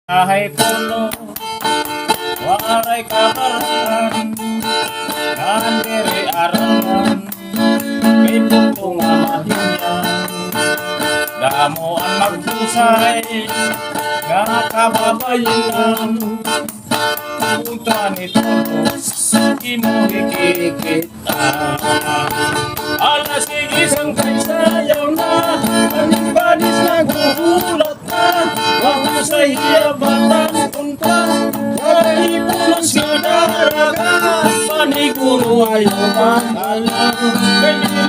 Kahit puno, waray kabaran, kandiri araman, kay putong amahinyan. Damuan magpusay, kakababayan, puta nito, inuhikikita. Alas igisang kaysayaw na, panibadis naguhulat na, mahusay hiyabatan punta, waray pulos kadaraga, paniguro ayaw makalang,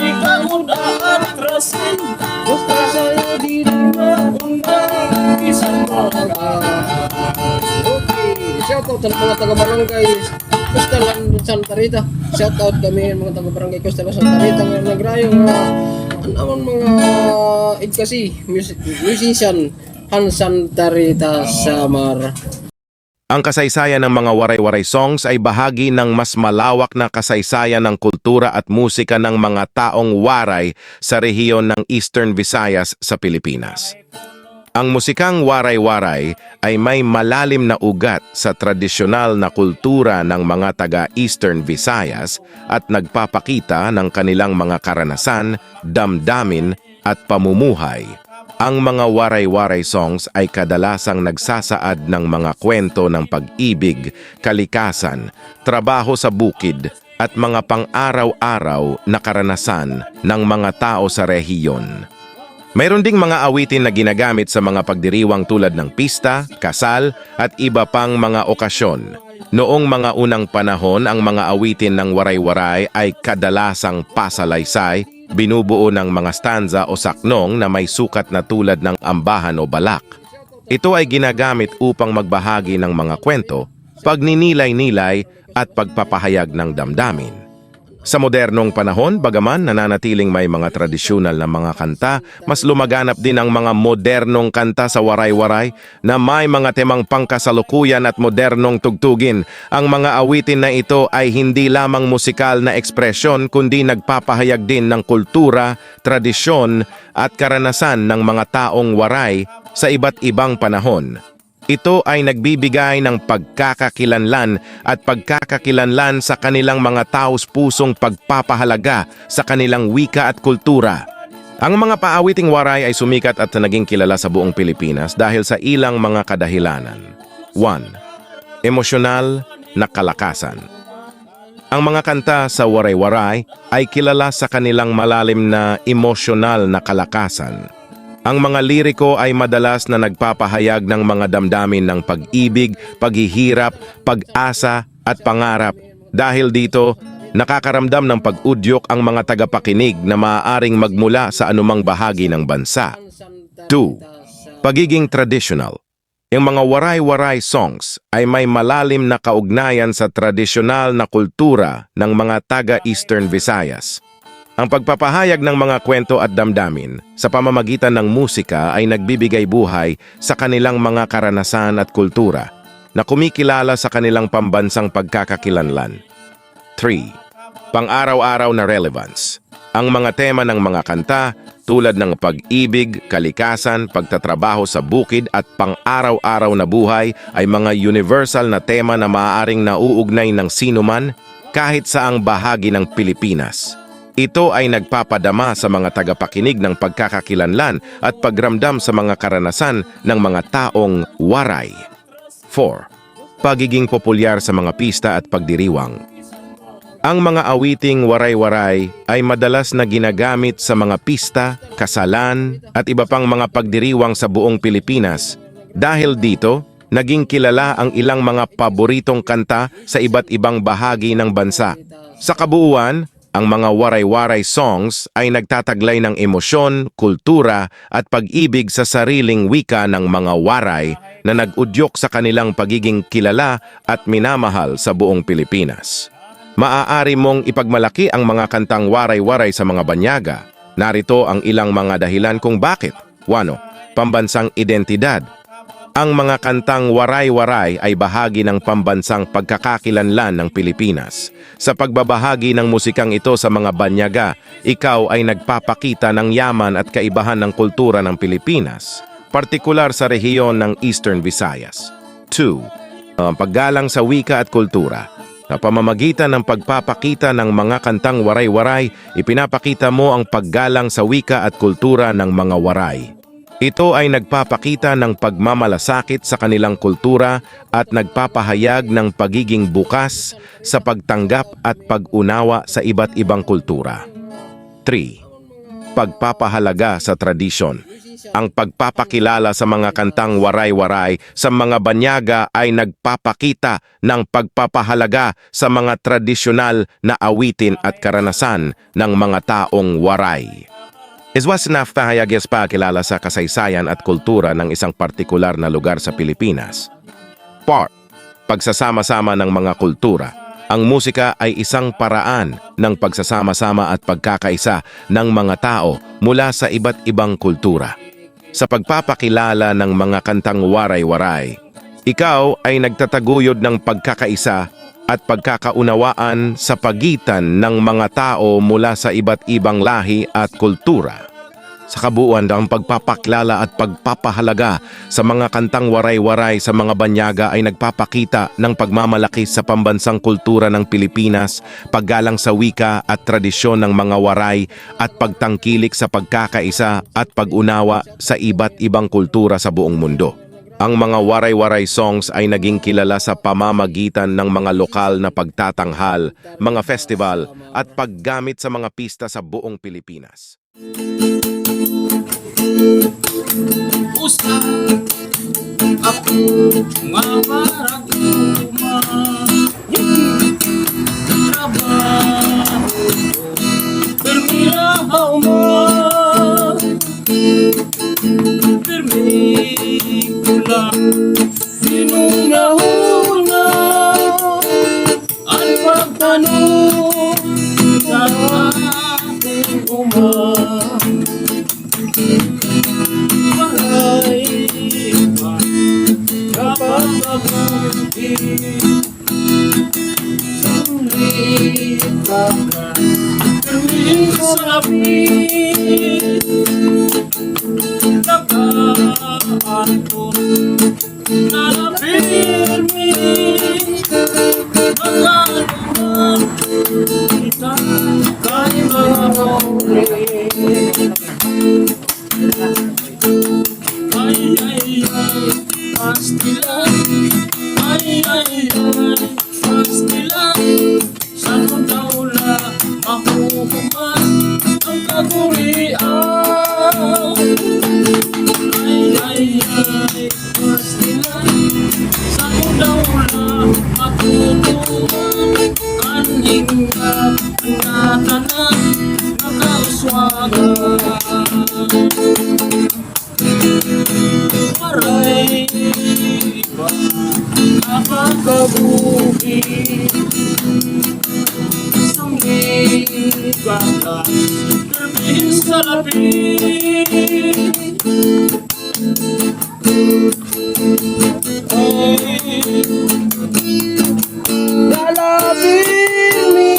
kay kamudaan trasin, gusto sa'yo di rin magundang, isang mga. Okay, shoutout sa mga taga-barangay Costalan Santa Rita. Shoutout kami mga taga-barangay Costalan Santa Rita nga nagrayo nga anamon mga igkasi musician Han Santa Rita Samar. Ang kasaysayan ng mga waray-waray songs ay bahagi ng mas malawak na kasaysayan ng kultura at musika ng mga taong waray sa rehiyon ng Eastern Visayas sa Pilipinas. Ang musikang waray-waray ay may malalim na ugat sa tradisyonal na kultura ng mga taga-Eastern Visayas at nagpapakita ng kanilang mga karanasan, damdamin at pamumuhay. Ang mga waray-waray songs ay kadalasang nagsasaad ng mga kwento ng pag-ibig, kalikasan, trabaho sa bukid at mga pang-araw-araw na karanasan ng mga tao sa rehiyon. Mayroon ding mga awitin na ginagamit sa mga pagdiriwang tulad ng pista, kasal at iba pang mga okasyon. Noong mga unang panahon, ang mga awitin ng waray-waray ay kadalasang pasalaysay, binubuo ng mga stanza o saknong na may sukat na tulad ng ambahan o balak. Ito ay ginagamit upang magbahagi ng mga kwento, pagninilay-nilay at pagpapahayag ng damdamin. Sa modernong panahon, bagaman nananatiling may mga tradisyonal na mga kanta, mas lumaganap din ang mga modernong kanta sa waray-waray na may mga temang pangkasalukuyan at modernong tugtugin. Ang mga awitin na ito ay hindi lamang musikal na ekspresyon kundi nagpapahayag din ng kultura, tradisyon at karanasan ng mga taong waray sa iba't ibang panahon. Ito ay nagbibigay ng pagkakakilanlan at pagkakakilanlan sa kanilang mga taos-pusong pagpapahalaga sa kanilang wika at kultura. Ang mga paawiting waray ay sumikat at naging kilala sa buong Pilipinas dahil sa ilang mga kadahilanan. 1. Emosyonal na kalakasan. Ang mga kanta sa waray-waray ay kilala sa kanilang malalim na emosyonal na kalakasan. Ang mga liriko ay madalas na nagpapahayag ng mga damdamin ng pag-ibig, paghihirap, pag-asa at pangarap. Dahil dito, nakakaramdam ng pag-udyok ang mga tagapakinig na maaaring magmula sa anumang bahagi ng bansa. 2. Pagiging traditional. Yung mga waray-waray songs ay may malalim na kaugnayan sa tradisyonal na kultura ng mga taga-Eastern Visayas. Ang pagpapahayag ng mga kwento at damdamin sa pamamagitan ng musika ay nagbibigay buhay sa kanilang mga karanasan at kultura na kumikilala sa kanilang pambansang pagkakakilanlan. 3. Pang-araw-araw na relevance. Ang mga tema ng mga kanta tulad ng pag-ibig, kalikasan, pagtatrabaho sa bukid at pang-araw-araw na buhay ay mga universal na tema na maaaring nauugnay ng sinuman kahit saang bahagi ng Pilipinas. Ito ay nagpapadama sa mga tagapakinig ng pagkakakilanlan at pagramdam sa mga karanasan ng mga taong waray. 4. Pagiging populyar sa mga pista at pagdiriwang. Ang mga awiting waray-waray ay madalas na ginagamit sa mga pista, kasalan at iba pang mga pagdiriwang sa buong Pilipinas. Dahil dito, naging kilala ang ilang mga paboritong kanta sa iba't ibang bahagi ng bansa. Sa kabuuan, ang mga waray-waray songs ay nagtataglay ng emosyon, kultura at pag-ibig sa sariling wika ng mga waray na nag-udyok sa kanilang pagiging kilala at minamahal sa buong Pilipinas. Maaari mong ipagmalaki ang mga kantang waray-waray sa mga banyaga. Narito ang ilang mga dahilan kung bakit. 1. Pambansang identidad. Ang mga kantang waray-waray ay bahagi ng pambansang pagkakakilanlan ng Pilipinas. Sa pagbabahagi ng musikang ito sa mga banyaga, ikaw ay nagpapakita ng yaman at kaibahan ng kultura ng Pilipinas. partikular sa rehiyon ng Eastern Visayas. 2. Ang paggalang sa wika at kultura. Sa pamamagitan ng pagpapakita ng mga kantang waray-waray, ipinapakita mo ang paggalang sa wika at kultura ng mga waray. Ito ay nagpapakita ng pagmamalasakit sa kanilang kultura at nagpapahayag ng pagiging bukas sa pagtanggap at pag-unawa sa iba't ibang kultura. 3. Pagpapahalaga sa tradisyon. Ang pagpapakilala sa mga kantang waray-waray sa mga banyaga ay nagpapakita ng pagpapahalaga sa mga tradisyonal na awitin at karanasan ng mga taong waray. Iswas na pahayagis pa kilala sa kasaysayan at kultura ng isang partikular na lugar sa Pilipinas. Part. Pagsasama-sama ng mga kultura. Ang musika ay isang paraan ng pagsasama-sama at pagkakaisa ng mga tao mula sa iba't ibang kultura. Sa pagpapakilala ng mga kantang waray-waray, ikaw ay nagtataguyod ng pagkakaisa at pagkakaunawaan sa pagitan ng mga tao mula sa iba't ibang lahi at kultura. Sa kabuuan, ang pagpapakilala at pagpapahalaga sa mga kantang waray-waray sa mga banyaga ay nagpapakita ng pagmamalaki sa pambansang kultura ng Pilipinas, paggalang sa wika at tradisyon ng mga waray at pagtangkilik sa pagkakaisa at pag-unawa sa iba't ibang kultura sa buong mundo. Ang mga waray-waray songs ay naging kilala sa pamamagitan ng mga lokal na pagtatanghal, mga festival at paggamit sa mga pista sa buong Pilipinas. Usa ako nga maraguma trabaho permirahaw mo permikula sinunahuna ang pagtanong sa ating waray pa kapag-abuti sulit ka permin sa lapit nag-aanto na napirmi nag-aanuman kita kay mga maulit. Ay, ay, ay, pastilan. Ay, ay, ay, pastilan. Saan daw na makukuman ang kagurian? Ay, ay, ay, pastilan. Saan daw na makukuman ang hinggap na tanan nakauswagan? Waray ba nakakabuhi isang gatas permin sa lapit lalapin mi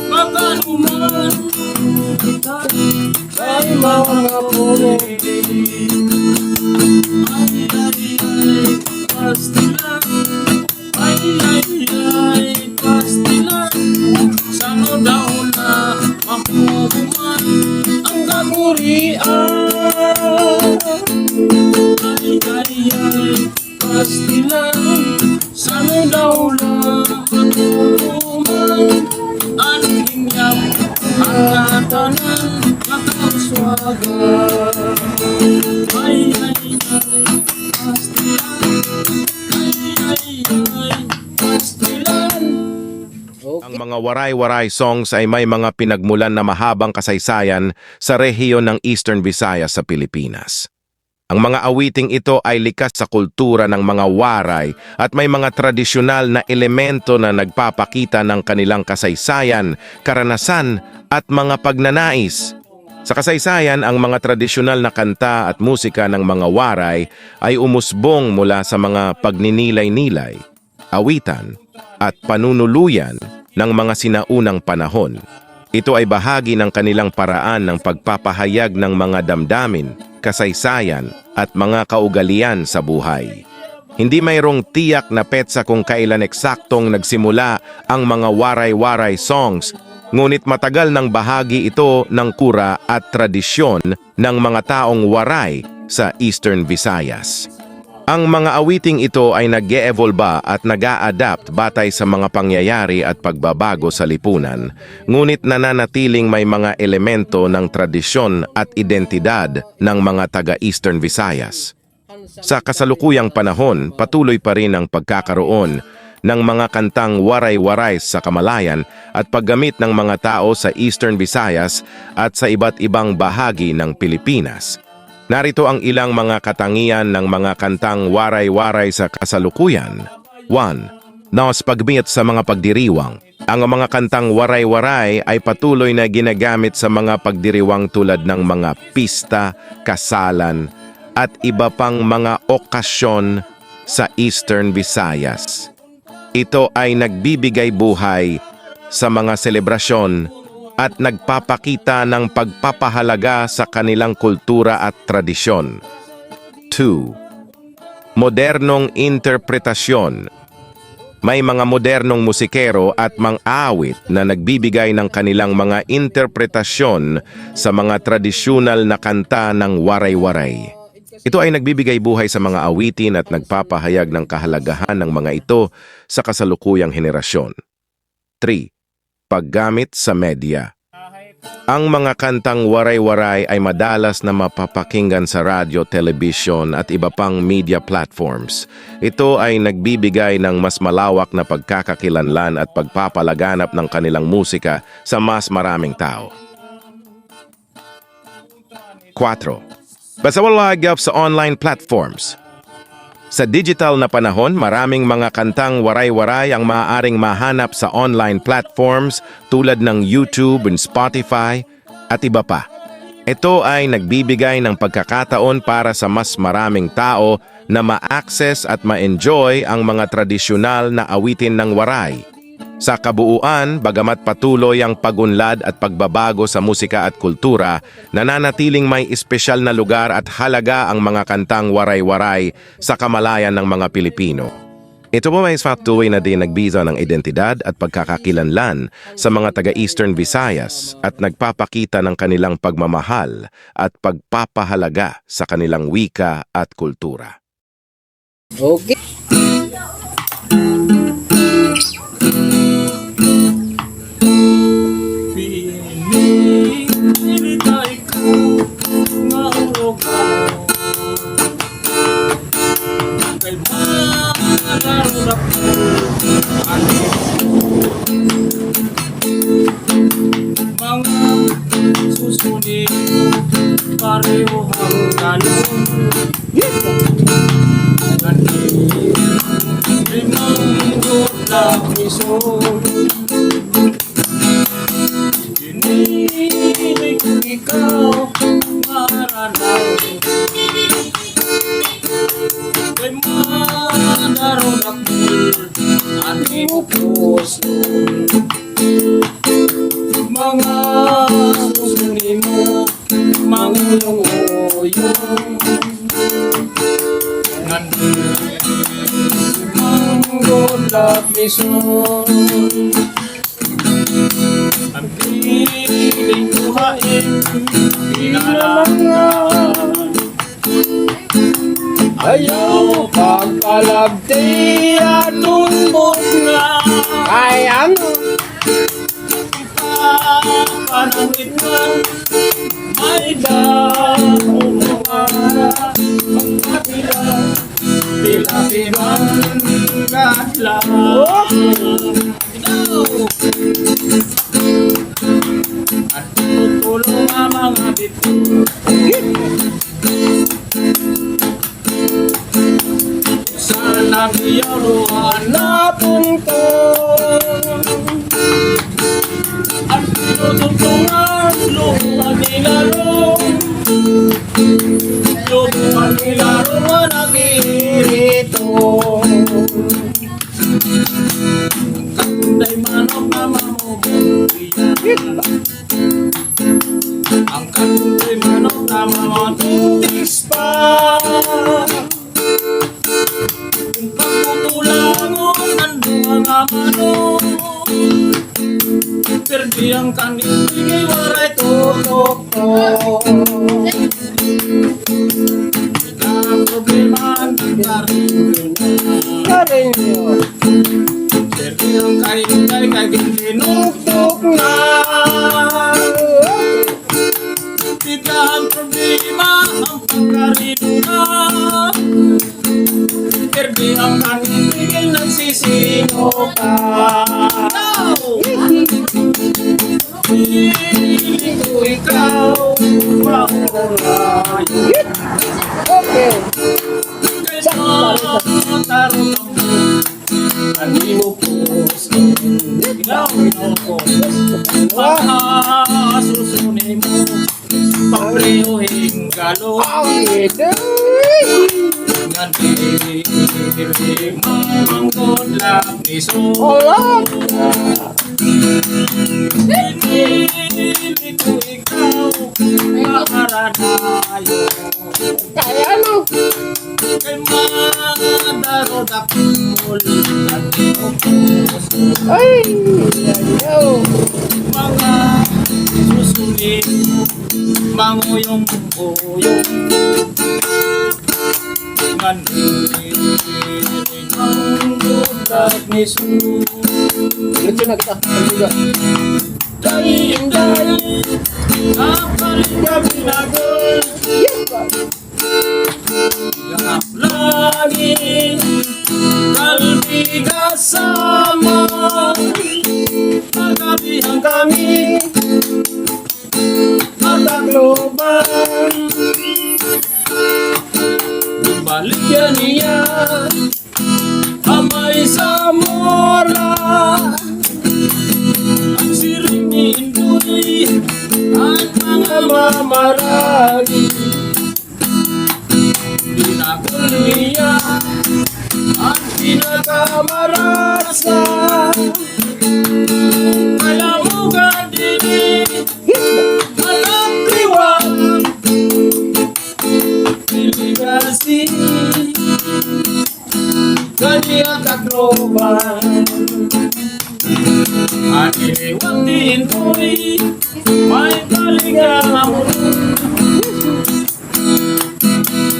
maganuman kita ay mga puli. Ay, ay, ay, pastilan. Ay, ay, ay, pastilan. Saan daw na makukuman ang kagurian? Ay, ay, ay, pastilan. Saan daw na makukuman ang hinggap ang katanan nakauswagan? Ay, ay, ay, pastilan. Ay, ay, ay, pastilan. Ang mga waray-waray songs ay may mga pinagmulan na mahabang kasaysayan sa rehiyon ng Eastern Visayas sa Pilipinas. Ang mga awiting ito ay likas sa kultura ng mga waray at may mga tradisyonal na elemento na nagpapakita ng kanilang kasaysayan, karanasan at mga pagnanais. Sa kasaysayan, ang mga tradisyonal na kanta at musika ng mga waray ay umusbong mula sa mga pagninilay-nilay, awitan at panunuluyan ng mga sinaunang panahon. Ito ay bahagi ng kanilang paraan ng pagpapahayag ng mga damdamin, kasaysayan at mga kaugalian sa buhay. Hindi mayroong tiyak na petsa kung kailan eksaktong nagsimula ang mga waray-waray songs, ngunit matagal ng bahagi ito ng kura at tradisyon ng mga taong waray sa Eastern Visayas. Ang mga awiting ito ay nag-e-evolba at nag-a-adapt batay sa mga pangyayari at pagbabago sa lipunan, ngunit nananatiling may mga elemento ng tradisyon at identidad ng mga taga-Eastern Visayas. Sa kasalukuyang panahon, patuloy pa rin ang pagkakaroon ng mga kantang waray-waray sa kamalayan at paggamit ng mga tao sa Eastern Visayas at sa iba't ibang bahagi ng Pilipinas. Narito ang ilang mga katangian ng mga kantang waray-waray sa kasalukuyan. 1. Nos paggamit sa mga pagdiriwang. Ang mga kantang waray-waray ay patuloy na ginagamit sa mga pagdiriwang tulad ng mga pista, kasalan, at iba pang mga okasyon sa Eastern Visayas. Ito ay nagbibigay buhay sa mga selebrasyon at nagpapakita ng pagpapahalaga sa kanilang kultura at tradisyon. 2. Modernong interpretasyon. May mga modernong musikero at mang-awit na nagbibigay ng kanilang mga interpretasyon sa mga tradisyonal na kanta ng waray-waray. Ito ay nagbibigay buhay sa mga awitin at nagpapahayag ng kahalagahan ng mga ito sa kasalukuyang henerasyon. 3. Paggamit sa media. Ang mga kantang waray-waray ay madalas na mapapakinggan sa radyo, television at iba pang media platforms. Ito ay nagbibigay ng mas malawak na pagkakakilanlan at pagpapalaganap ng kanilang musika sa mas maraming tao. 4. Pasawalagap sa online platforms. Sa digital na panahon, maraming mga kantang waray-waray ang maaaring mahanap sa online platforms tulad ng YouTube and Spotify at iba pa. Ito ay nagbibigay ng pagkakataon para sa mas maraming tao na ma-access at ma-enjoy ang mga tradisyonal na awitin ng waray. Sa kabuuan, bagamat patuloy ang pagunlad at pagbabago sa musika at kultura, nananatiling may espesyal na lugar at halaga ang mga kantang waray-waray sa kamalayan ng mga Pilipino. Ito po may patuloy na din nagbisa ng identidad at pagkakakilanlan sa mga taga-Eastern Visayas at nagpapakita ng kanilang pagmamahal at pagpapahalaga sa kanilang wika at kultura. Okay. Mga susunod pareho hanggang limanggot na piso. Ginilig ikaw maranaw kay madarong dakul ating puso. Mga susunin mo, mangulong-uyong nandun, manggolapison. Ang piling kuhain, pinalangan. Ayaw pagkalabdi at tumbok na. Ay, ano? Anong itman may dahong mga pagkakila tila-tilang katlang at tutulong ang mga bito sa nabiyaruhan na puntong at tinutuntungan lupa nilarong ang nagirito kanday manok na mamumutiyan ang kanday manok na mamumutiyan mga manok. Perdi ang kaning waray tutok ko. Na problema ang Karinyo. perdi ang kaning kay tinuktok na. Tidak ang problema ang pagkarino na. Perdi ang kaning nagsisino ka. Pili ko ikaw, mahulayo. Okay. Kaya tarong ako, hindi mo gusto. Ikaw ko, susunin mo, paprehoing galo. Ngandi, mamangkod lang ni so. Pinili ko ikaw, maharanayo. Kaya ano? Kay madarod akul at puso. Ay, ayaw. Mga susulit mo, manguyong-uyong. Ngandi, mamangkod ni so. Luto na kita. Pagbiga. Daing-daing, kapalit ka binagol. Gahap lagi, kalbi kasama. Pagabihan kami, matagloban. Balik yan niya, amay sa mora. Ang siring ni Indoy, ang mga mamaragi. Binakol niya ang pinakamarasa. Alam mo ka din, alam kriwang Piligasi kanya kakloban. Aniliwang din ko'y may paligam.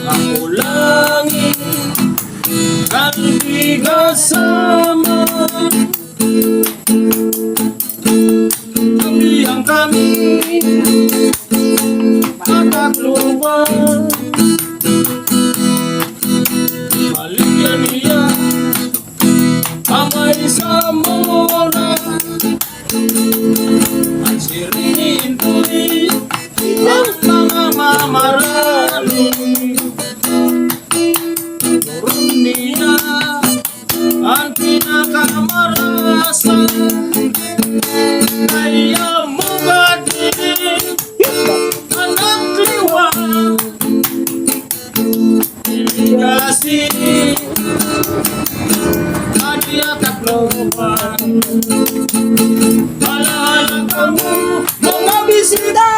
Ako langit kalbi kasama. Pagbihan kami matakluban. Baligyan niya amay sa mora. Ang sirinin ko'y ang mga mamarali. Turun niya ang pinakamarasa. Kaya mo ba din anak liwang Piligasi Adia takloban. Alaala kamu mga bisita.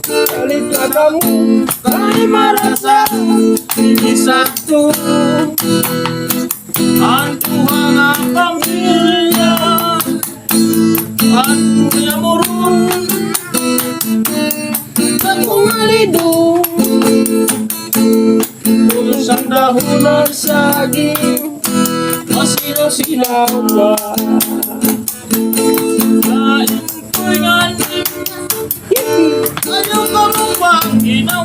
Kalit na kamu. Kay marasa inisakto ang tuwang ang pamilya. At kuya mo ron Akong alido. pulos ang dahon ng saging. Masino-sinaw ba? Kain ko'y nganin, ayaw ka mong panginaw.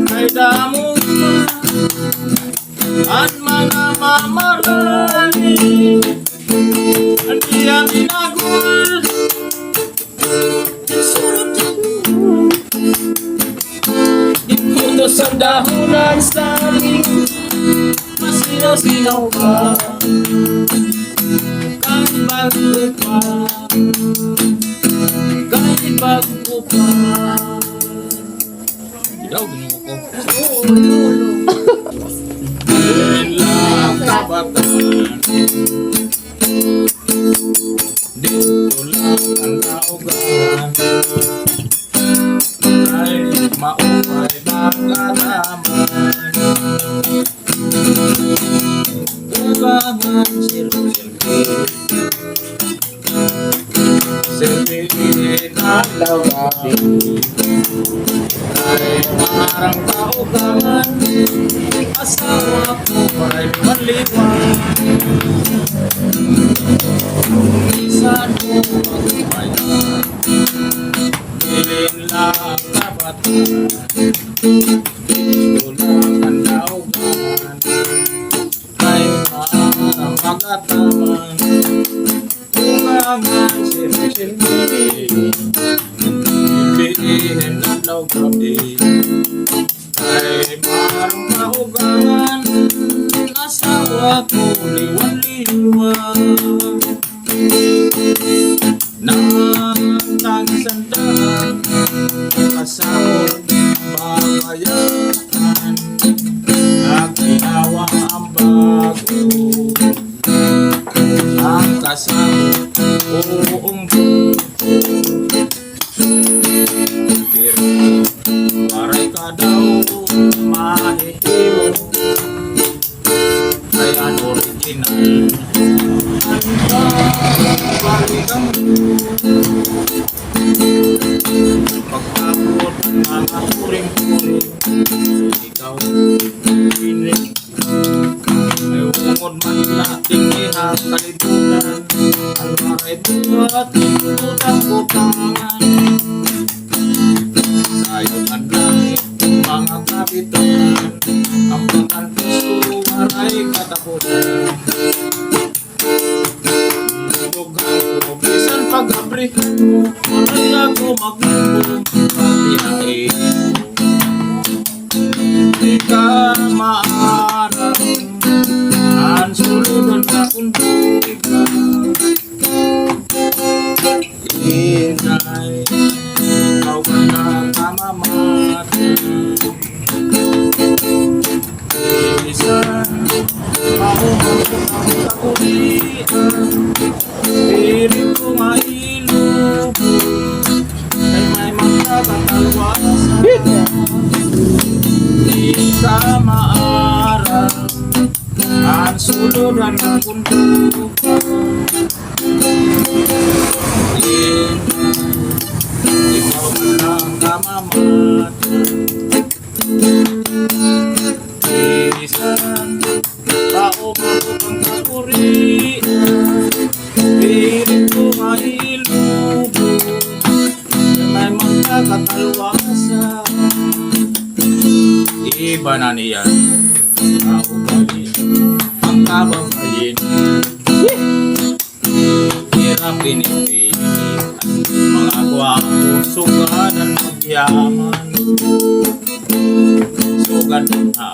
Kay damo pa at mga mamarali. Hindi ang binagul Ikutos ang dahon ng saging. masinaw-sinaw pa. Kahit bago pa, kahit bago pa. Ikaw, ginuko ko. Bilang kabataan, dito lang ang kaugahan. Ay maupay magkalaman. Ugahan Silbihin ang gabi ay parang kaugangan. Asawa ko ay maliwan. Minsan mo magpayan, bilin lang kabatan. Gusto lang ang naugaman ay parang magataman. Ulangan silbi-silbi, bilhin ang gabi ay parang kaugangan. Asawa ko liwan-liwan nang sandaan, kasahod babayaan, nagkinawa ang bago, ang kasahod buong buto. Pero waray ka daw mahihiyo, kaya original ang balikan mo. Pagkakot ng mga puring-puring, ikaw pinig ay umod man nating ihakalibutan. Ang maray buhat utang-utangan, sayot ang langit mga kapitan, ang pagkantiso maray katakutan. Bisan pag-abrihan mo, maray ako mag-ibong pag-ihain mo. Di ka maarang ang suludan na kuntugan. Inay, ikaw ka na kamamatan. Bisan mahumagod ang kakulian, piling ko mailubog ay may magkakatalwasan. Di ka maarang ang suludan ng kuntukan. Ikaw man lang kamamatan. Bisan paumabot ang kapurian, piling ko mailubog na may magkakatalwasan. Iba na niyan sa ugali ang kababayin. Hirap pinipilit mga gwapo, sugadan magyaman. Sugad na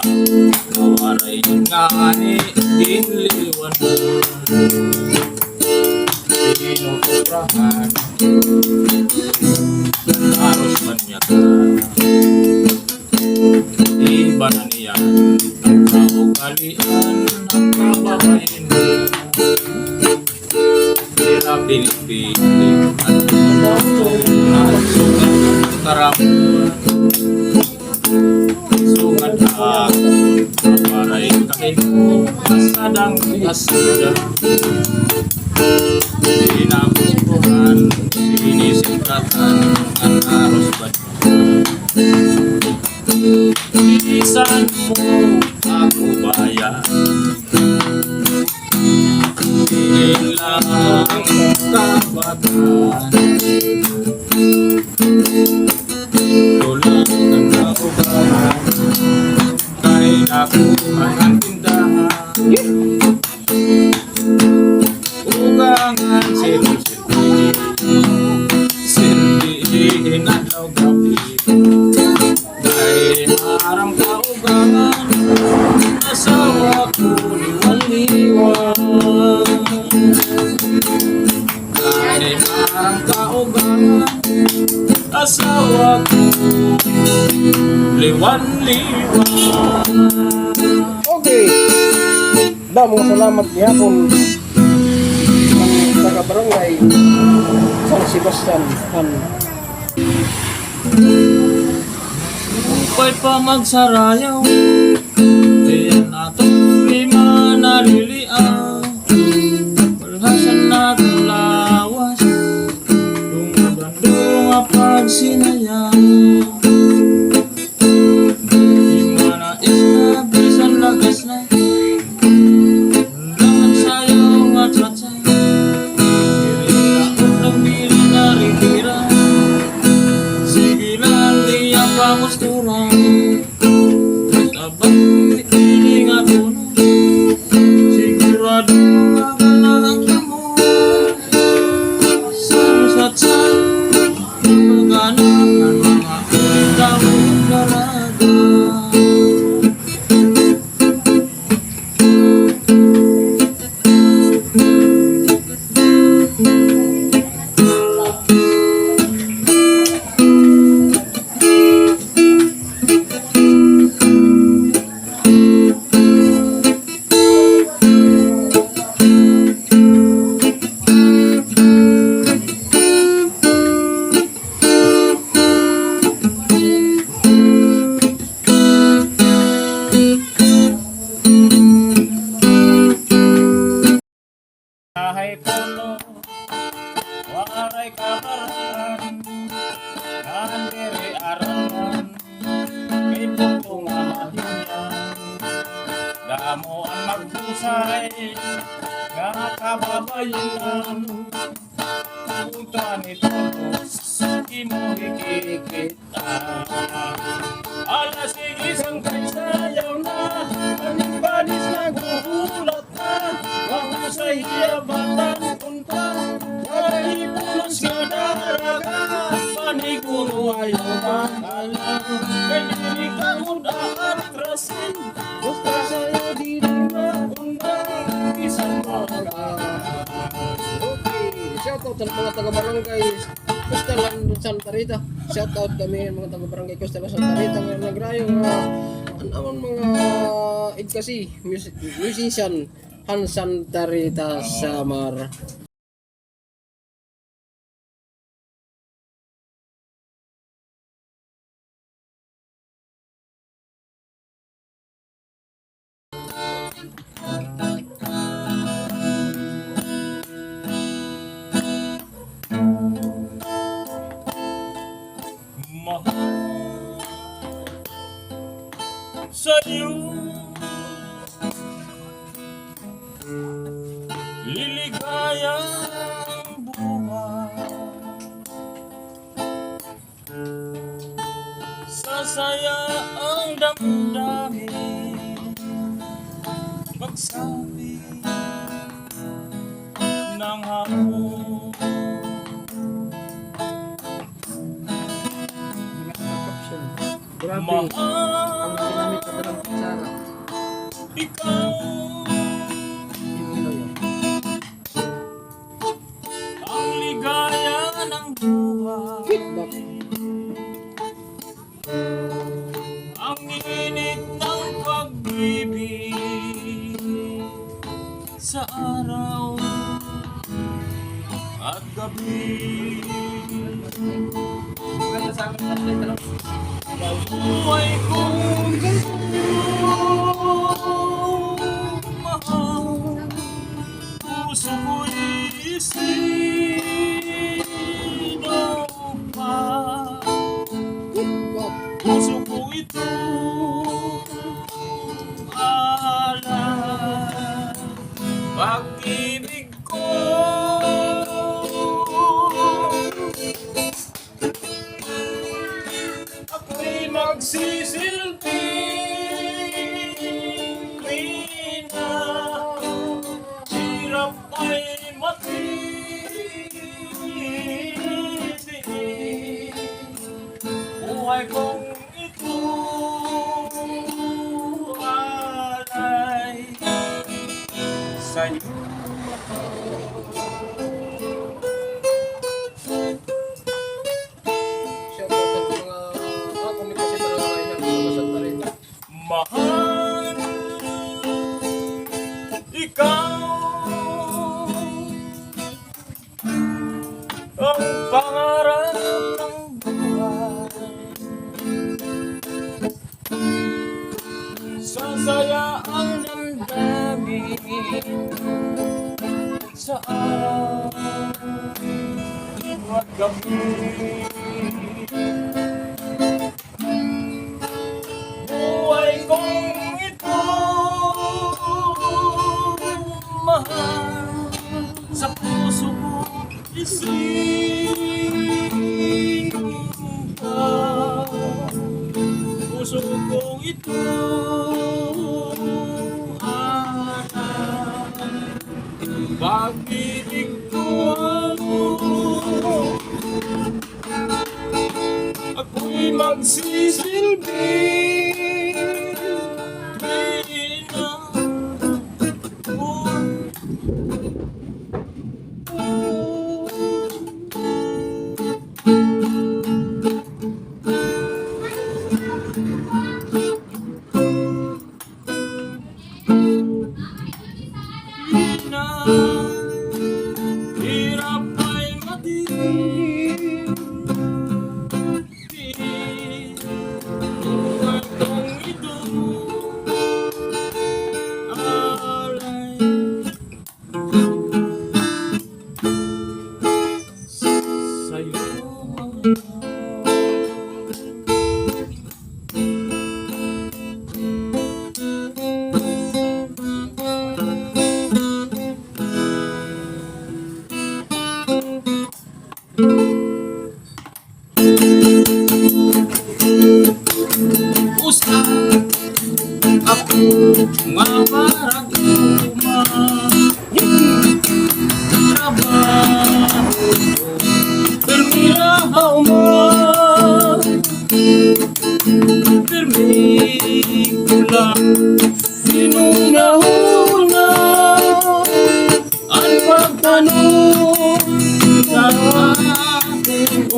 nawaray nga ni dinliwan mo. Sinutuprahan aros man niya ka. Iba na niyan ang kaugalian ng kababayin mo. Hirap pinipilit at sugat ang karamuan. Sugat na ako nawaray kahit mo kasadang kasada. Sinabutuhan, sinisikratan ang aros ba bilisan mo ako bayan. Piling lang kabatan, tulang ang naugahan, kay nakuhan ang tindahan. Ugangan silbi-silbi, silbihin adlaw gabi, dahil harang kaugangan, asawa ko liwan-liwan. Dahil harang kaugangan, asawa ko liwan-liwan. Okay. Damong salamat niya kung ang taga-barangay San Sebastian Upay pa magsarayaw, kaya natong lima naliliaw. Damo ang maghusay nga kababayan. Punta nito sa inuhikikita. Alas igisang kaysayaw na, anibadis naguhulat na, mahusay hiyabatan punta, walay pulos nga daraga, paniguro ayaw makalang, kay dili ka udaan trasin, basta sa'yo di maundang, isang mga. Shoutout sa mga taga-barangay Costalan Santa Rita. Shoutout kami mga taga-barangay Costalan Santa Rita nga nagrayo nga anamon mga igkasi musician Han Santa Rita Samar. Mahal sa'yo, liligayang buhay, sasaya ang damdamin, magsabi ng hapon. Grabe. Mahal Ang ginamit pa ng kutsara. ikaw, ang ligaya ng buhay, Feedback. ang init ng pag-ibig sa araw at gabi. Buhay kong mahal, puso ko'y isino pa, Feedback. puso ko ito alay, pag-ibig ko. Ako'y magsisilbing rina, hirap ay matitiis, buhay kong ito alay sa'yo. Shoutout sa mga komunikasi barangay ng mga Santa Rita. Mahal ikaw, ang pangarap ng buhay, sasaya ang damdamin sa araw at gabi. Buhay kong ito mahal, sa puso ko isipin ka, puso kong ito alay, pag-ibig ko ako'y magsisilbing rina. Rina, hirap ay matiis, buhay kong ito alay sa'yo. ano sa ating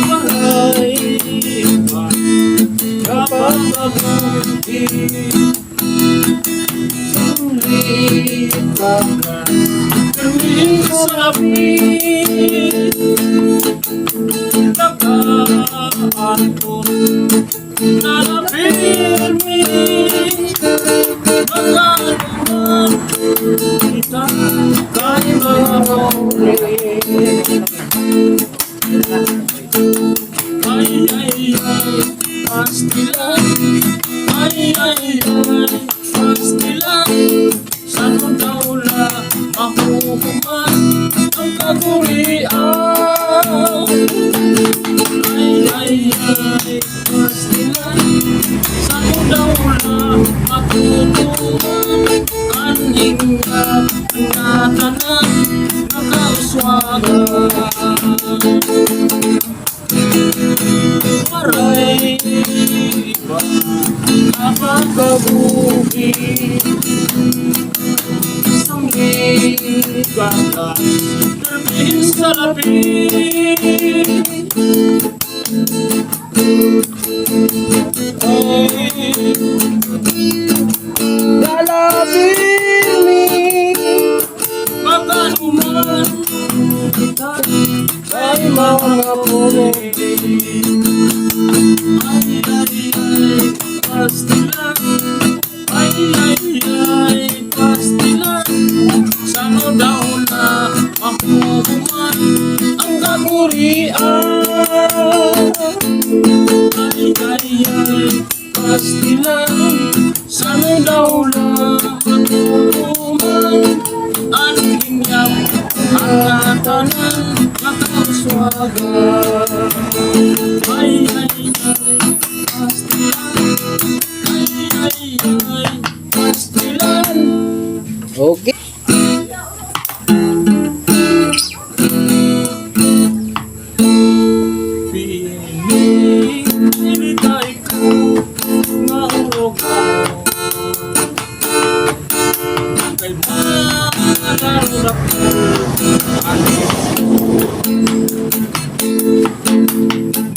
maray kapag mabuti sulit ka na tumingin sa lapit nakaanton nalapirmi nakanuman kita kay mga paulit ay, pastilan ay, pastilan saan mo daw na mahukuman ang kagurian ay, pastilan saan mo daw na matutuman kaning nga tanan nakauswagan maray ba kapag kabuhi isang gatas terbihin sa lapit lalapin pagkanuman kita ay mga pulit pastilan ay, pastilan saan mo daw na makukuman ang kagurian ay, pastilan saan mo daw na makukuman ang inyam ang katanan makauswagan ay, pastilan ay, pastilan. Okay. Pinilitay ko nga urogaw kay manarurak ko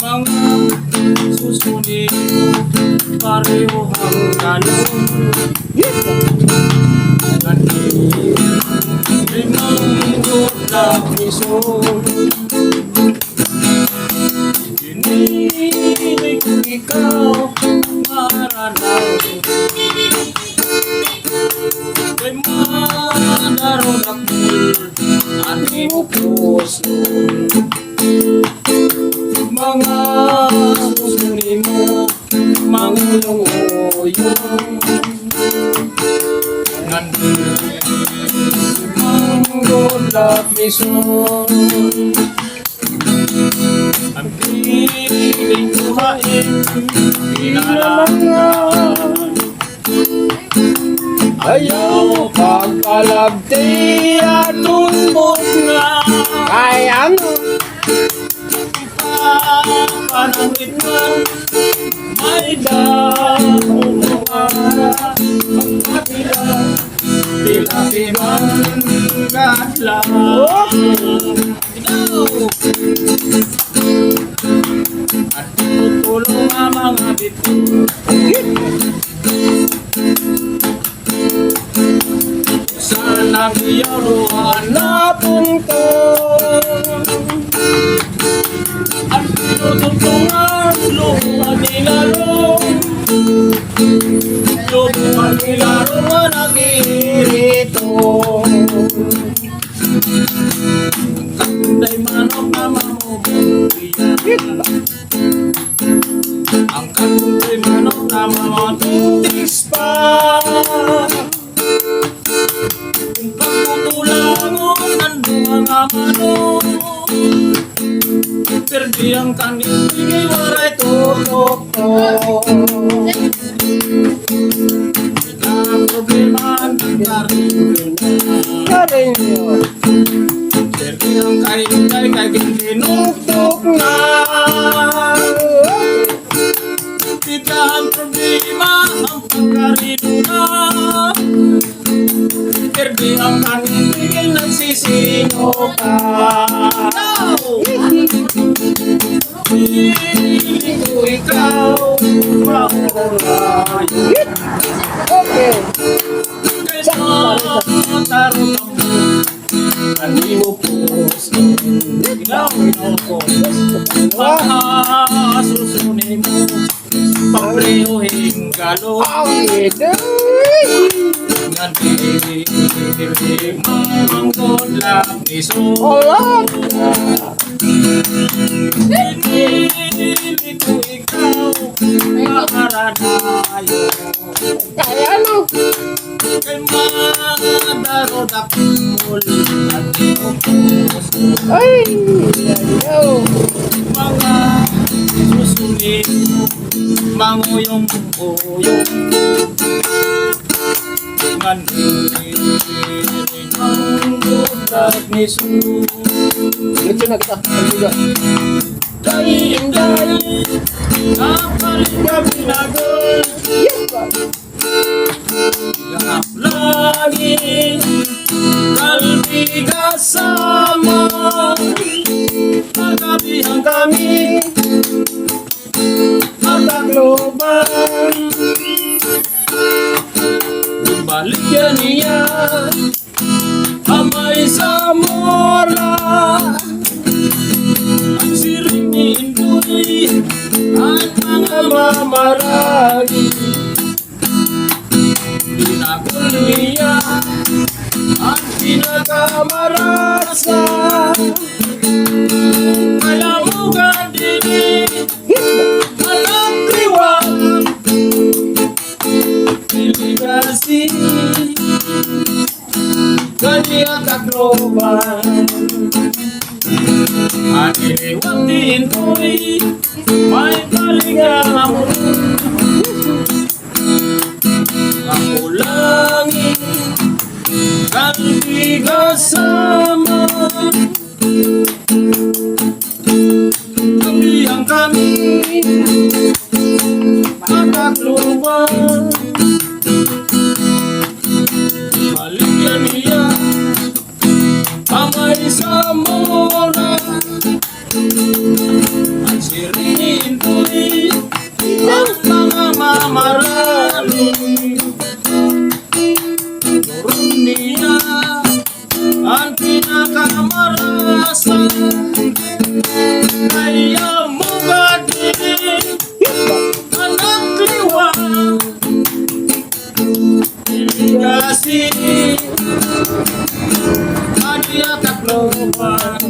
mga susunod pareho hanggang limanggot na piso hinihilig ko ikaw maranaw kay manaroon ako ating puso mga susunod mo mangulong-uyong lapison ang piling kuhain pinarangan ayaw pagkalabti at tumbok nga ay ano panangit man may dahong mga pagkatilang tila-tilang katlang at tutulong ang mga bito saan nagyaruan na punto at tinutuntungan lupa nilalong lupa nilalong ang nagirito kanday manok na mamubutiyan ang kanday manok na mamatuntis pa kung pagkukulangon ang mga manok perdi ang kaning waray tutok na problema ang karinyo perdi ang kain kay gintinuktok na tidak ang problema ang pagkarino na Kirby ang aking tingin nagsisino ka Pili ko ikaw mahulay Okay. Kay matarong ang imo puso Ikaw ko Mahasusunin mo Paprehoing galo Ngan bibig Mamanggod lang iso Pinili ko ikaw Maharanayo Kaya ano? Kay madarod akul Ang imo puso Ay, ayaw. Mga susunin mo Manguyong-uyong Ngandirin ang budak ni Su Lito na kita. Aliga. Daing-daing Kapalit ka binagol Yes, ba? Gahap lagi Kalbi kasama Magabihan kami Matagloban Baligyan niya Amay sa mora Ang siring ni Indoy At mga mamaragi Pinagol niya Ang pinakamarasa Kaya mo gandini Anak liwang Piligasi Kanya takloban Ang iliwang din ko'y May kaligaw Ang ulangin Kalbi kasama Kabihang kami Matakluban Baligyan niya Amay sa mora Ang sirinin ko'y Ang mga mamarami Turun niya Ang pinakamarasa Kaya mo gadin Anak liwang Iligasi Kanya takloban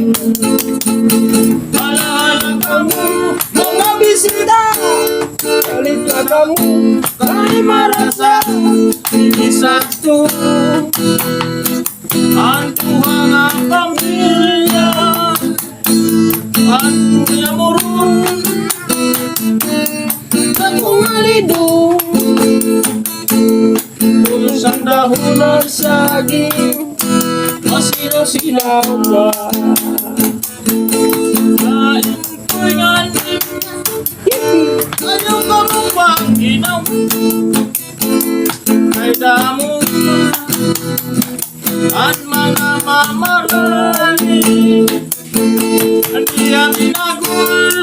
Alaala kamu Mga bisita Kalit ka kamu Kay marasa Isakto Ang tuhang ang pamilya Ang yamurun Kung alidong Tulusang dahon ng saging Masino-sinaw ka Kain ko'y nganin Ayaw ka mong panginaw Kay damo pa At mga mamarani Hindi ang binagol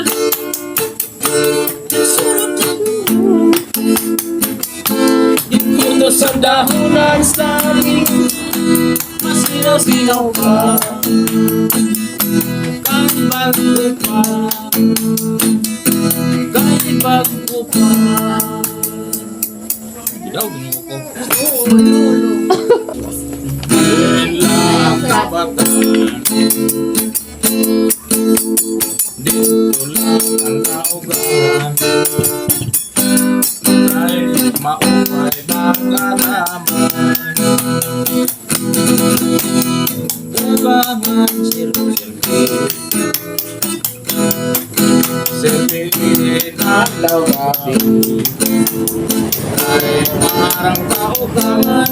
Isurot Ikundo sa dahon ng saging Masino-sinaw ka Kahit bago pa Kahit bago pa Gidaw, ginuho ko Ilang kabatan Dito lang ang kaugahan Kahit maupay nagkalaman Ugahan silpi Silpi at lawati Kahit parang kaugahan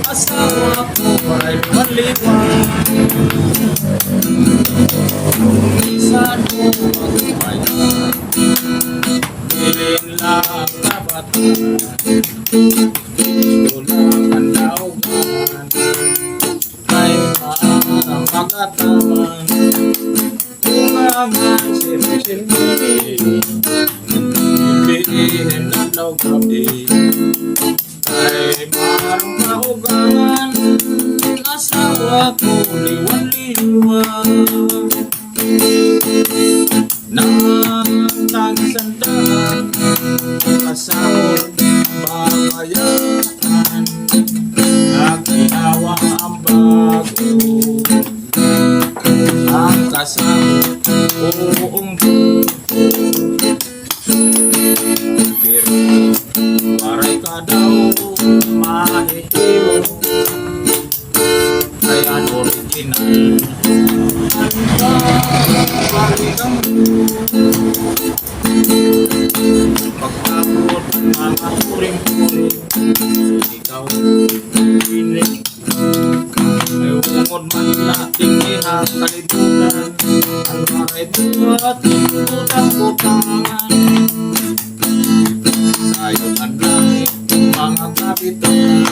Asawa ko ay maliwan Minsan ko magpapayan Bilin lang kabatan Dito lang ang laugan kay magataman. Umaman silbi-silbi, bilihin at gabi kay marang kaugangan. Asawa ko liwan-liwan nang tagsandahan, kasahod babayaan, nagkinawa ang bago, ang kasahod buong pero waray ka daw mahihimo, kaya original balikan pagkabot ng mga puring-puring, ikaw pinig ay ungod man nating ihakalibutan, ang maray buhat utang-utangan sayot ang langit mga kapitan,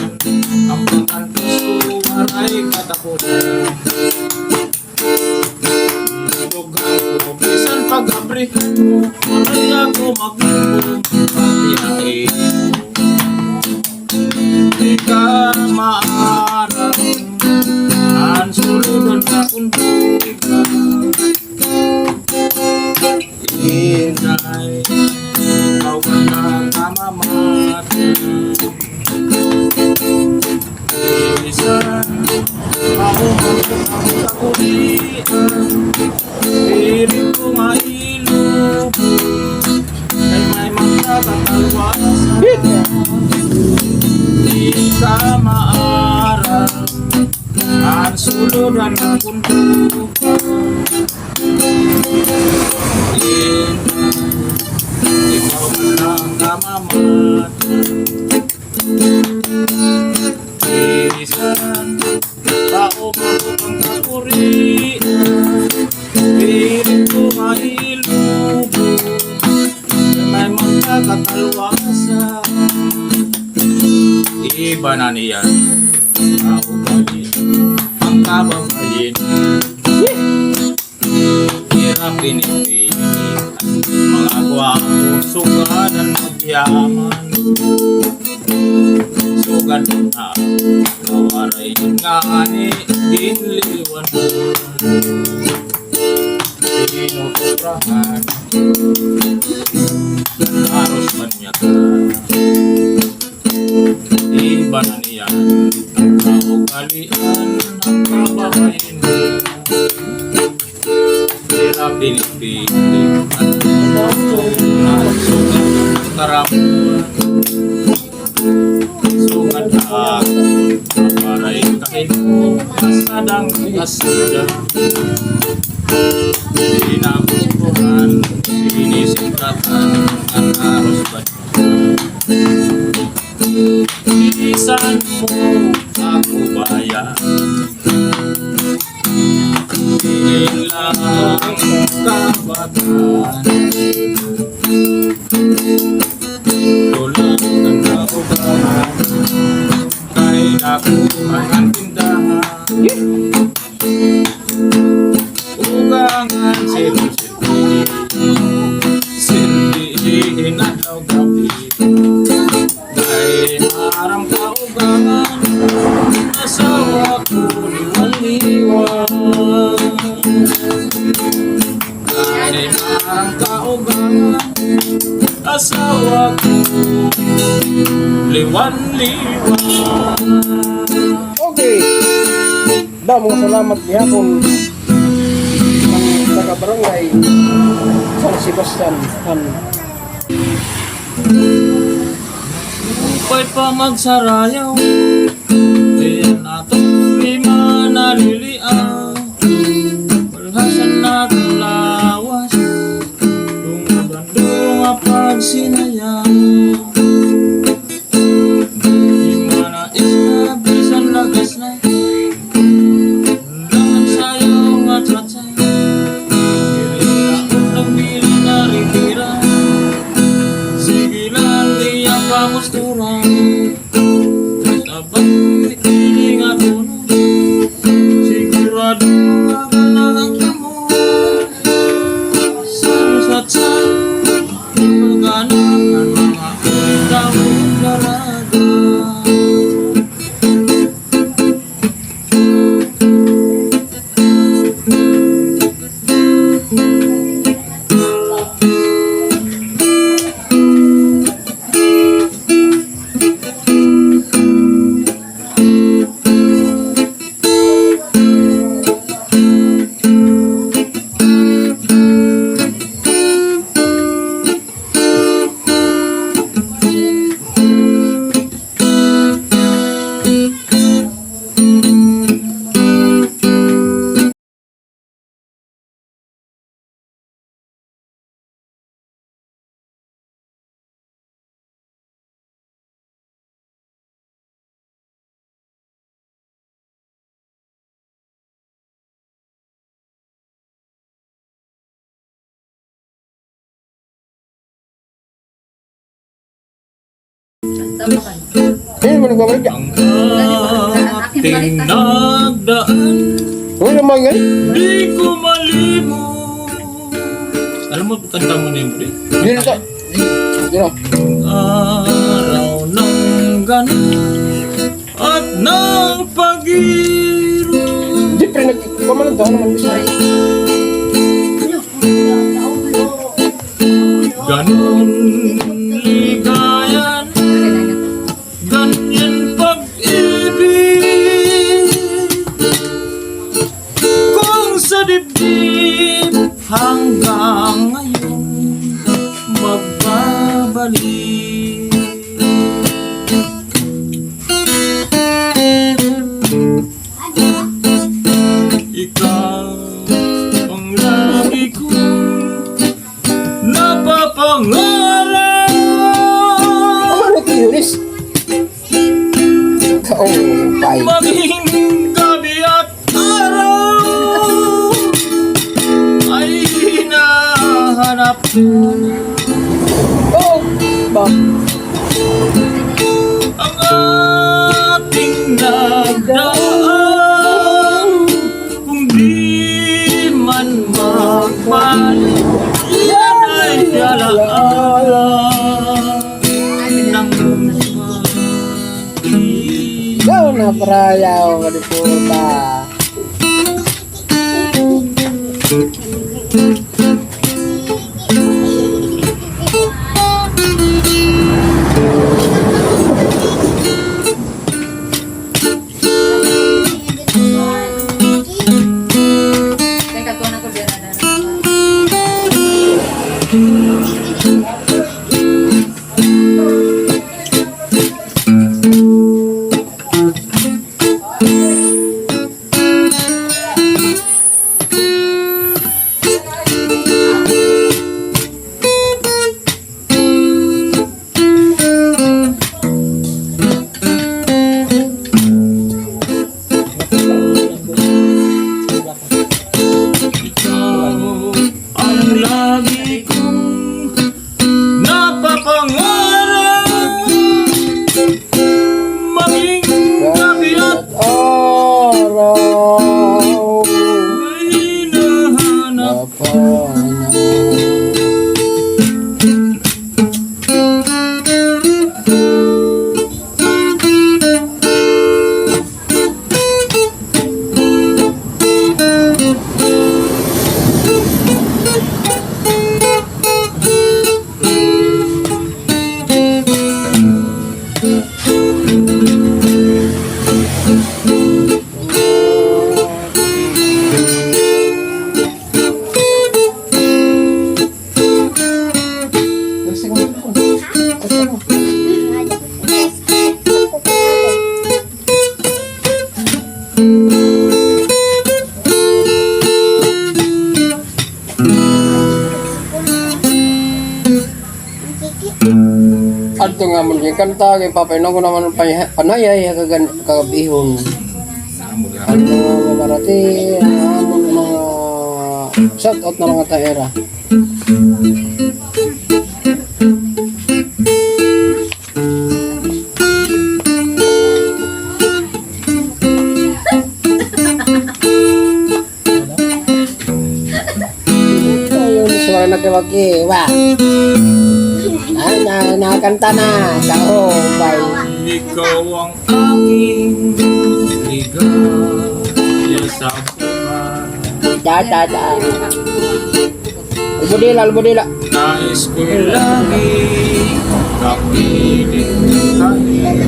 ang pangkantos maray katakutan. Bisan pag-abrihan mo, maray ako mag-ibong pag-ihain mo. Di ka maarang ang suludan na kunduig ka. Inay, ikaw ka na kamamatan. Bisan ako mag-akulian, piling ko mailubog kay may magkakatalwasan. Di ka maarang ang suludan ng kundugan. Ikaw na lang kamamatan. Bisan paubabot ang kapurian, piling ko mailubog kay may magkakatalwasan. Iba na niyan ang ugali ang kababayin, hirap pinipilit mga gwapo, sugad ang magyaman, sugad na kawaray nga ni dinliwan mo, tinutuprahan haros man niya ka. Iba na niyan ang kaugalian ng kababayin, hirap pinipilit at sugat ng karamuan, sugat at maparay kahit mo kasadang kasada. Sinabukuhan, sinisikatan ang aros ba isan mo ako bayan, ilang kabatan, tulang ng kaubahan, kay nakuhan ang tindahan, ugangan silbi-silbi, silbihin at gabi, kay harang kaugangan, asawa ko liwan-liwan. Kay harang kaugangan, asawa ko liwan-liwan. Okay. Damong salamat gihapon ang taga-barangay San Sebastian Han. Pwede pa magsarayaw, diyan natong lima naliliaw, walhasan natong lawas, dumabandong apag sinayaw. Di mana isna bisan lagas na, undangan sayaw nga tsatsay, birila unang bili na ritira, sige lali ang pamustura. orang sabang ilingat mo sigurado magalang mo sansat sa paganahan mga daming dalaga. Ayun mo nagkamali ka. Ang ating nagdaan Uy, naman yan. di ko malimot. Alam mo, kanta mo na yun, pre? Dito sa... Dito. Araw ng ganun at ng pag-iro. Di, pre, nagkamalan daw naman gusto. Ganun ligayan, ganyan pag-ibig. Kung sa dibdib hanggang ngayon magbabalik. Ikaw ang lagi kong napapangarap. Ano ito, Yuris? Oh, bye. Maging gabi at araw ay hinahanap Oh, ba? ang ating nagdaan. Kung di man magbalik, yan ay alaala ng Daw na prayaw, kadiputa. Adto nga mo yung kanta kay papainom ko naman panayay kagabihon. Ano mga mamarati, amon mga shout out na mga taera. mag-iwa. Nakakanta na. Kahubay. Ikaw ang aking ligaya sa buhay. Da. Albudila. Nais ko'y lagi kapiling kahit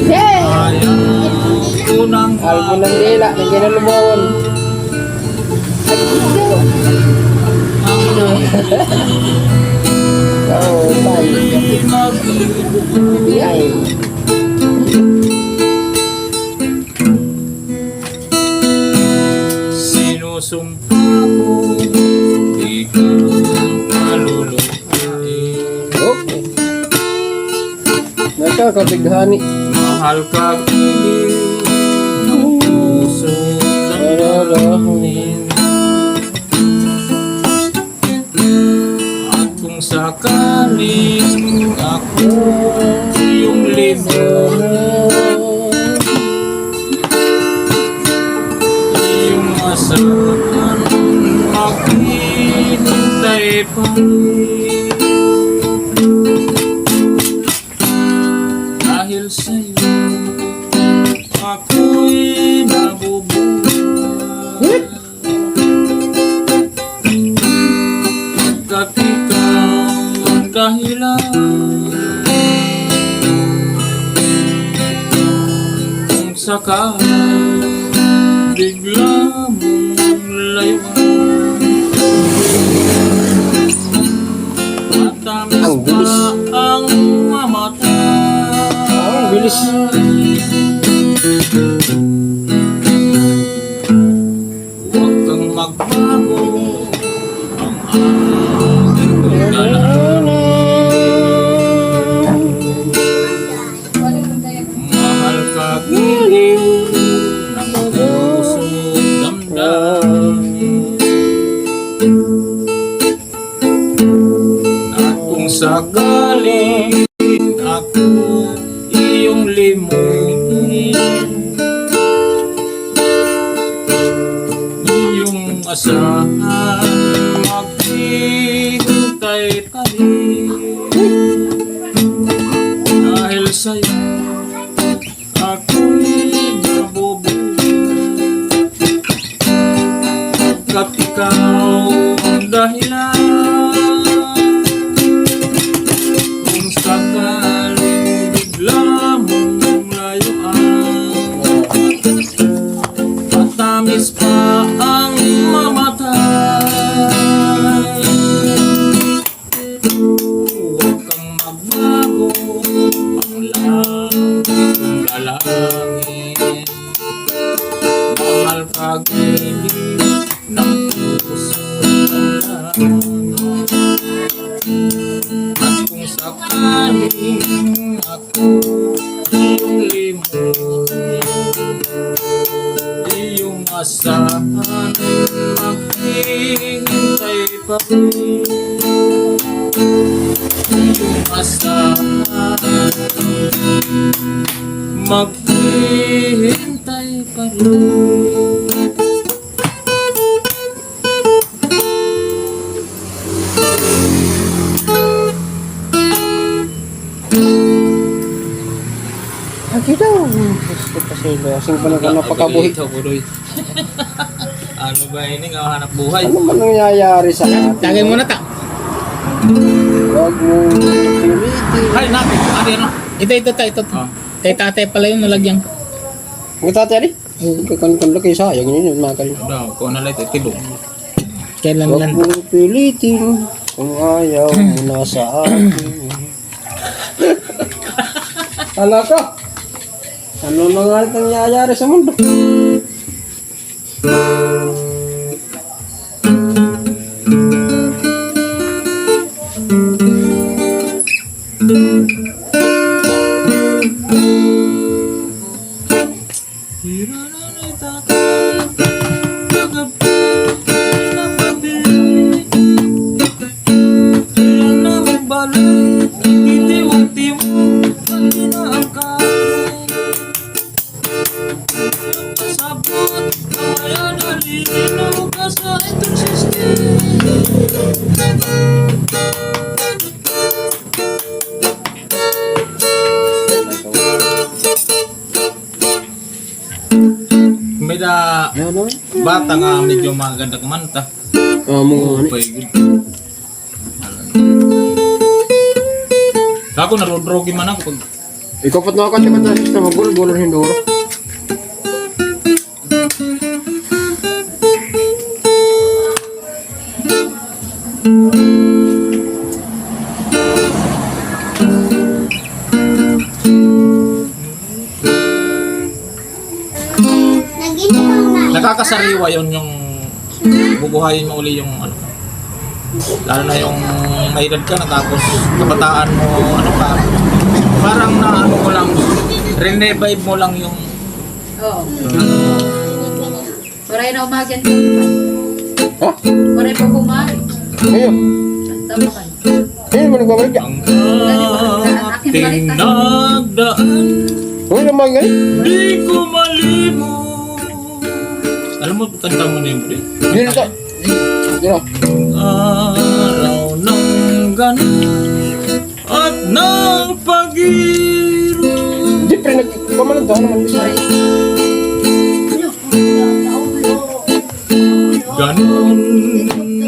Hey! ayaw ko nang Album ng dila. Nagkinalubon. Kahubay. Biyay. Sinusumpa ko, di ka maluluhain. Okay. Nakakabighani. Mahal ka piling ng puso damdamin. At kung sakaling ako yung libon, iyong asahan maghihintay pa rin. Dahil sa'yo ako'y nabubuhay. Pagkat ikaw ang dahilan kung sakali bigla mong layuan. Matamis Ang bilis. pa ang mamatay. Ang bilis. Huwag kang magbago, ang aking dalangin. Mahal ka giliw ng puso damdamin. At kung sakaling ako iyong limutin, iyong asahan maghihintay pa rin. Dahil sa'yo ako'y nabubuhay. Pagkat ikaw ang dahilan kung sakaling bigla mong layuan. Matamis pa ang mamatay. Huwag kang magbago, ang langit kong lalangin. Mahal ka giliw ng puso damdamin. At kung sakaling ako iyong limutin, iyong asahan maghihintay pa rin. Iyong asahan maghihintay pa rin. Lagi daw. Gusto pa sila. Asing pa na napakabuhi. Ano ba ini nga hanap buhay? Ano man nangyayari sa atin? Tagay mo na ta. Huwag mong pilitin. Hay natin, ano? Ito. Oh. Kay tatay pala yung nalagyan. Ang tatay ali? Kan laki sayang yun mga kalin. Daw, ko na lang ito tilong. Kailan Huwag lang. mong pilitin kung ayaw mo na sa akin. Hala ka! Ano na nga itong nangyayari sa mundo? May da Ano? bata nga medyo maganda kumanta. Mga Pay good. Ako narodrogi man ako pag ikaw pat na kasi kat na magulol hinduro. nakakasariwa yon yung bubuhayin mo uli yung ano. Lalo na yung may edad ka na tapos kabataan mo ano ka. Parang na ano mo lang revive mo lang yung Oo. Oray na umagyan ko. Ha? Oray pa kumari. Ayun. Tama ka. Ayun mo nagbabalik ka. ang ating nagdaan. Uy, naman ngayon. Di ko malimot. Alam mo, kanta mo na yun, pre. Dito sa... Dito. Araw ng ganun at ng pag-iro. Di, pre, nagpamalan to. Ano man gusto? Ganun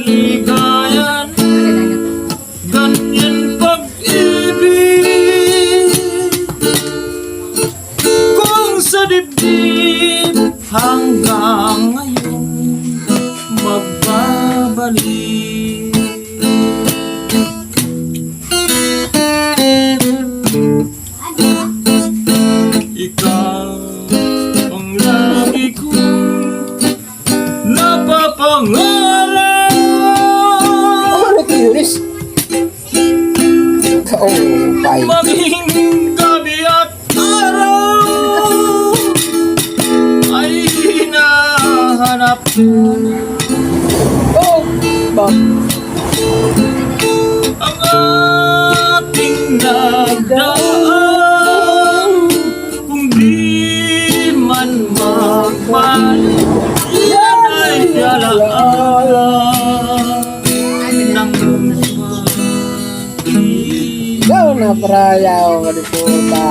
ligayan, ganyan pag-ibig. Kung sa dibdib hanggang ngayon magbabalik. Ikaw ang lagi kong napapangarap. Ano ito, Yunis? Oh, pay. Maging gabi at araw ay hinahanap Oh, ba? ang ating nagdaan. Kung di man magbalik, yan ay alaala ng Ikaw na prayaw, kadiputa.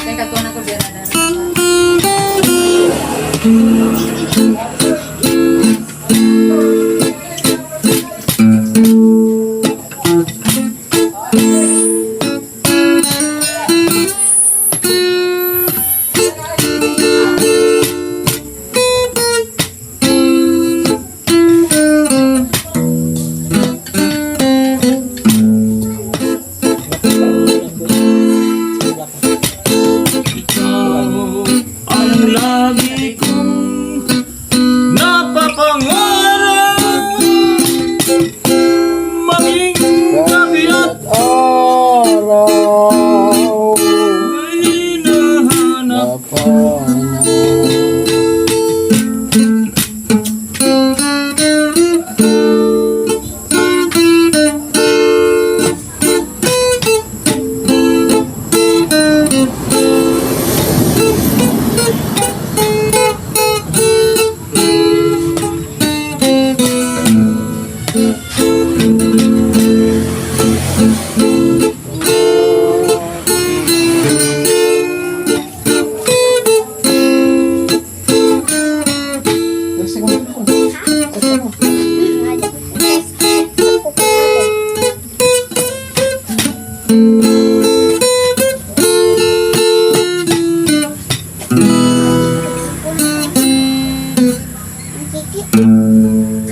Teka, tuwa na ko din na ikaw ang lagi kong napapangarap. Maging gabi at Araw. ay hinahanap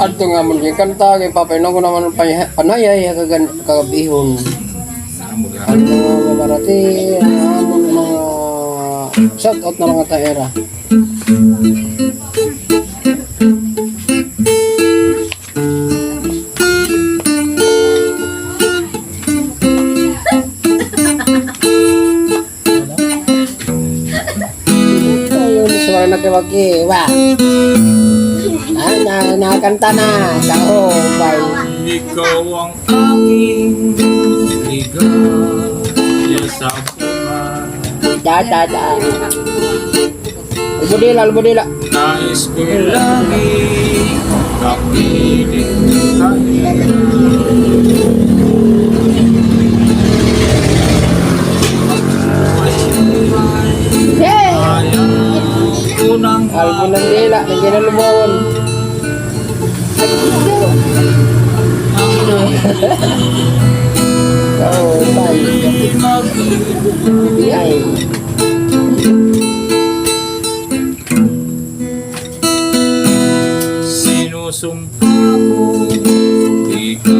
Adto nga mo yung kanta kay papainom ko naman ang panayay kagabihon. Ang mga mabarati, ang amon mga shout out na mga taera. Ayun, suara na kawagi, wa. Ana nakakanta na. Kahobay. Ikaw ang aking ligaya sa buhay. Da. Albudila. Nais ko'y lagi kapiling kayo. Hey! Ayaw ko nang Albunang dila, nagkinalubon. Kahobay. Ay. Sinusumpa ko, di ka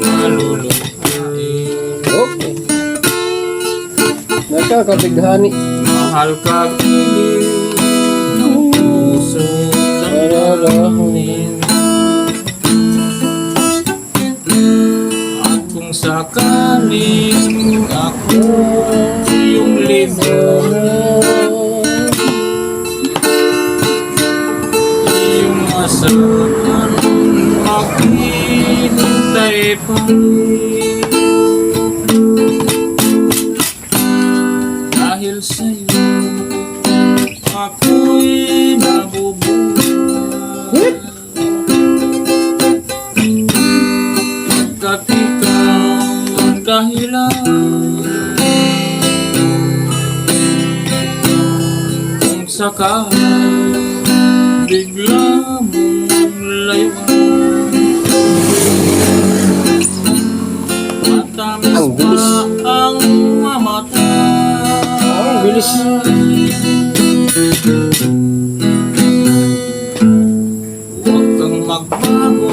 maluluhain. Okay. Nakakabighani. Mahal ka gilid ng puso damdamin. At kung sakaling ako yung libon, iyong asahan maghihintay pa rin. Dahil sa'yo ako'y nabubuhay. Pagkat ikaw ang dahilan kung sakaling bigla mong layuan. Matamis Ang bilis. pa ang mamatay. Ang bilis. Huwag kang magbago,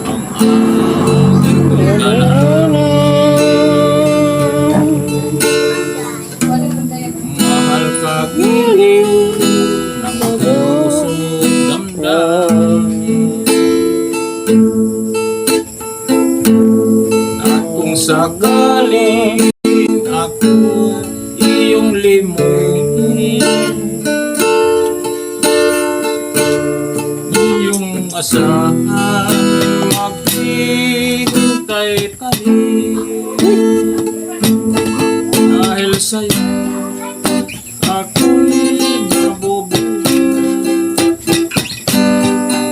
ang aking dala. Mahal ka gilid ng puso damdamin. At kung sakaling ako iyong limutin, iyong asahan maghihintay pa rin. Dahil sa'yo ako'y nabubuhay.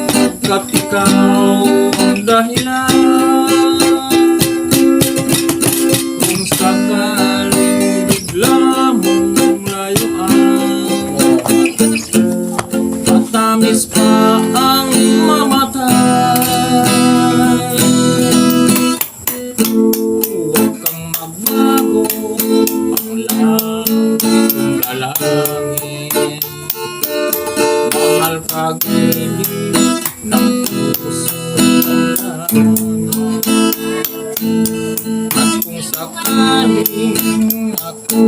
Pagkat ikaw ang dahilan kung sakaling bigla mong layuan. Matamis pa ang mamatay. Huwag kang magbago, ang langit kong lalangin. Mahal ka gilid ng puso damdamin. At kung sakaling ako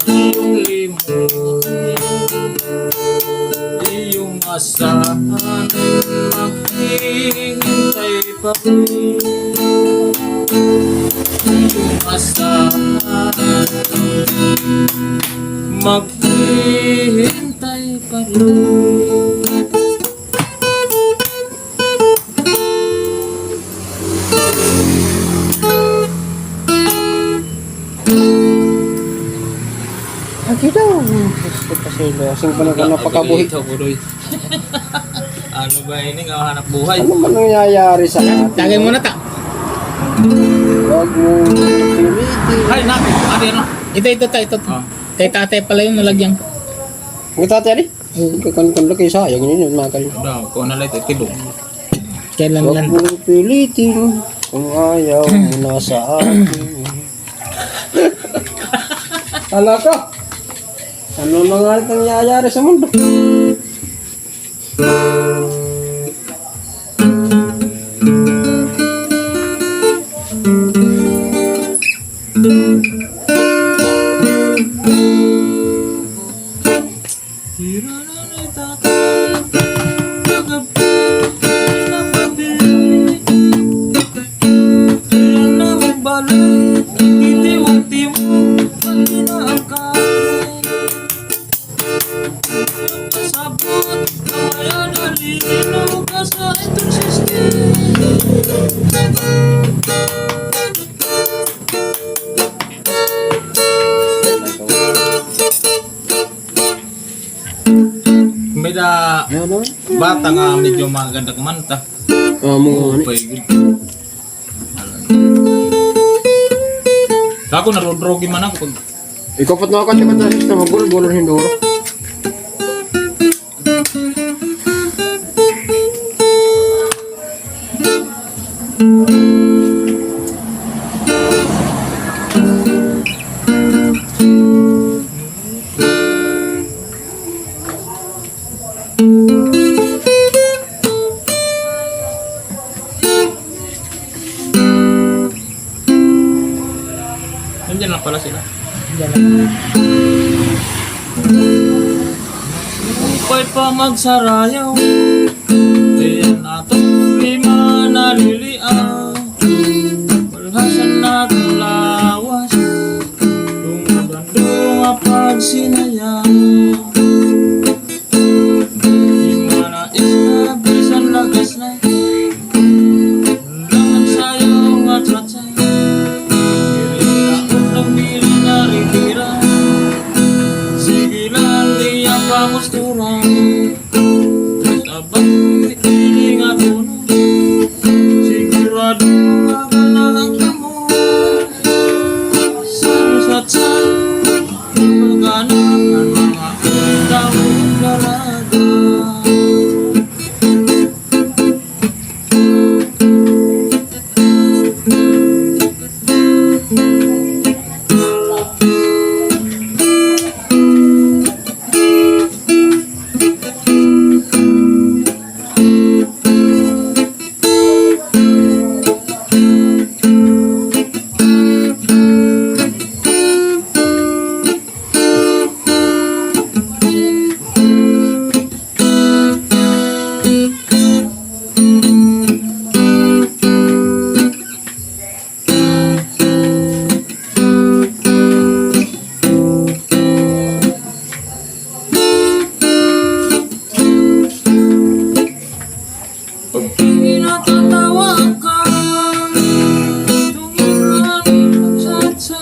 iyong limutin, iyong asahan maghihintay pa rin. Iyong asahan maghihintay pa rin. Lagi daw. Gusto pa sila. Asing pa na napakabuhi. Ano ba ini nga hanap buhay? Ano man nangyayari sa atin? Tagay mo na ta. Huwag mong pilitin. Ay, natin. Ate, ano? Ito. Ah. Kay tatay pala yung nalagyan ko. Ang tatay ali? Kan laki sayang yun mga kalin. Daw, kung nalit tilong. Kailan Huwag lang. mong pilitin kung ayaw mo na sa akin. Hala ka! Ano na nga itong nangyayari sa mundo? Ano? Bata nga medyo maganda kumanta. Mga Very good. Ako narodrogi man ako pag ikaw pat na kasi matasis na magulbol ng hindoro. nandiyan lang pala sila. Diyan lang. Upay pa magsarayaw, ayan ato lima naliliaw. Walhasan na itong lawas, dumudandong apag sinayaw. Di manais na bisan lagas na, undangan sayong at ratsay. Diri na diri na ritira, sige lang di ang pamustura. Sabay iling at uno, sigurado magalang kamo. Sarusat sa pagganang ang mga damong dalaga. Pag pinatatawa ka, tumiran pagsatsa.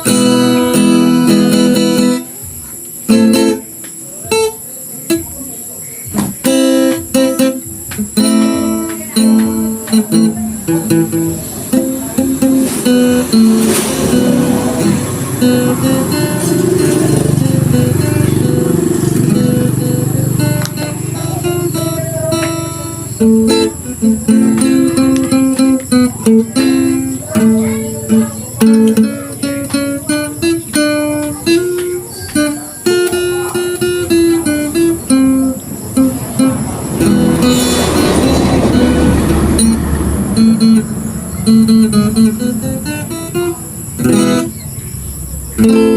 Thank